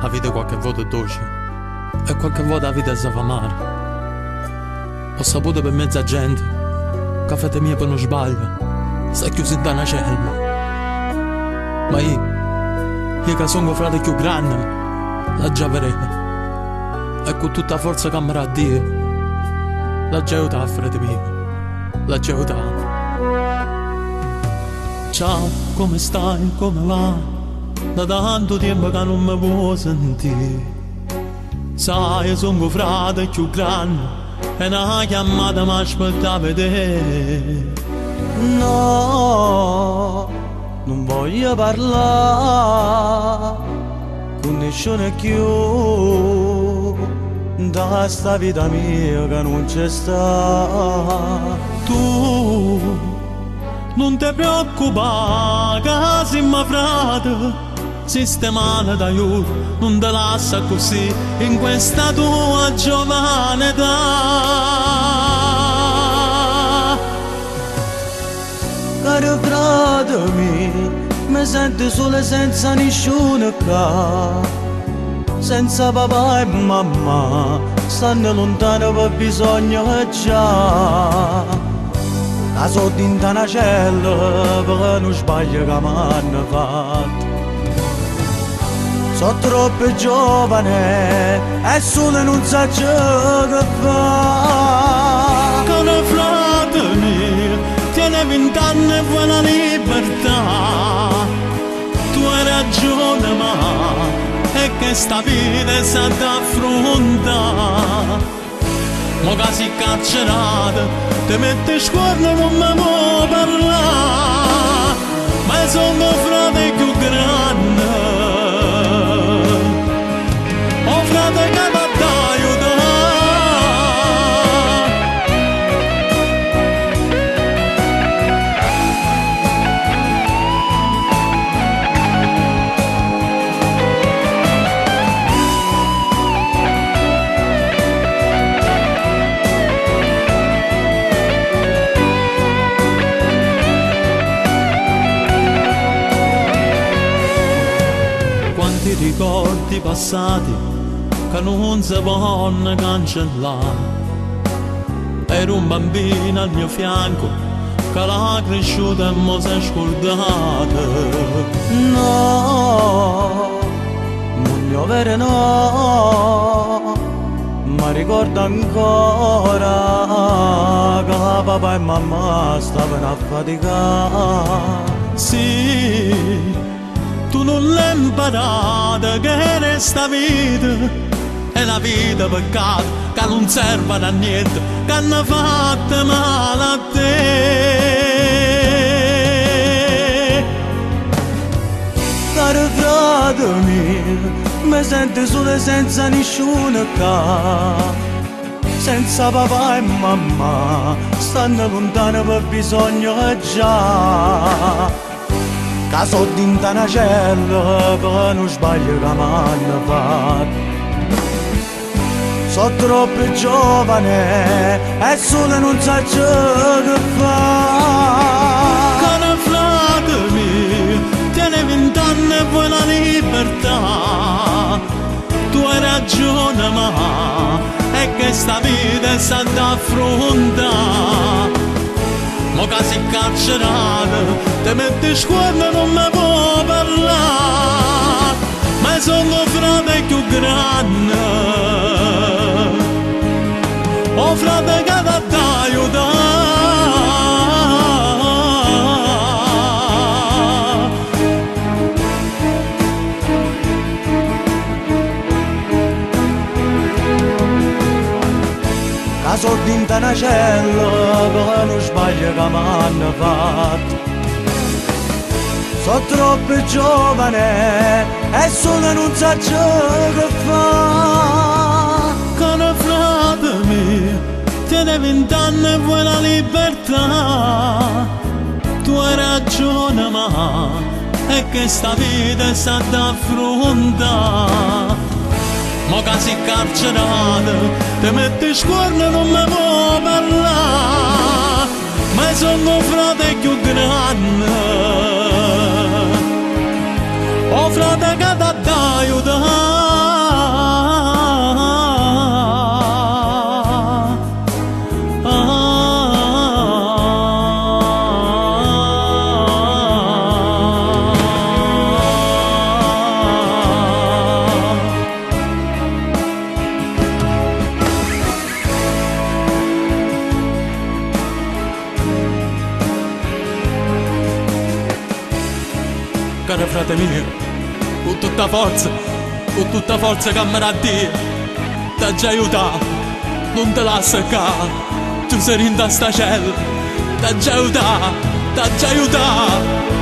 la vita qualche volta è dolce e qualche volta la vita si fa amare. Ho saputo per mezza gente che fate mia per non sbaglio sta chiuso in una cella. Ma io che sono frate più grande la già vedrete e con tutta forza che mi a Dio la già aiuta, frate mio, la già aiuta. Ciao, come stai, come va? Da tanto tempo che non mi può sentire. Sai, io sono frate più grande e una chiamata mi aspettava te. No, non voglio parlare con nessuno più da sta vita mia che non c'è sta. Tu non ti preoccupare che siamo frate, sistemare d'aiuto, non ti lascia così in questa tua giovane età. Caro frate mio, mi sento solo senza nessuno qua, senza papà e mamma, stanno lontano per bisogno già. La soldi in una cella per non sbaglio che mi hanno fatto. Sono troppo giovane e solo non so ciò che fa. Caro frate mio, tieni 20 anni e vuoi la libertà. Tu hai ragione ma è che sta vita si affronta. Ma che si carcerata, ti metti sguardo e non mi può parlare. Ma sono frate più grande, oh frate che mi aiuta. Ricordi passati che non si possono cancellare. Ero un bambino al mio fianco che l'ha cresciuta e mo si è scordata. No, non io vero no, ma ricordo ancora che papà e mamma stavano a faticare. Sì, tu non l'hai imparata che resta vita, è la vita peccato che non serve a niente, che hanno fatto male a te. Caro frate mio, mi sento solo senza nessuno qua, senza papà e mamma, stanno lontano per bisogno già. Che soldi in una cella per non sbaglio che mi hanno fatto. Sono troppo giovane e solo non so ciò che fa. Caro frate mio, tieni 20 anni e vuoi la libertà. Tu hai ragione ma è che sta vita si affronta. Ma che sei carcerata, ti metti sguardo e non mi può parlare. Ma sono frate più grande, oh frate che ti aiuta. Che soldi in una cella per non sbaglio che mi hanno fatto. Sono troppo giovane e solo non so ciò che fa. Caro frate mio, tieni 20 anni e vuoi la libertà. Tu hai ragione ma è che sta vita si affronta. Ma che sei carcerata, ti metti sguardo e non mi può parlare. Ma sono frate più grande, oh frate che ti aiuta. frate mio, con tutta forza che mi raddia, t'ha già aiutato, non te lascia qua, tu sei in sta cella, t'ha già aiutato,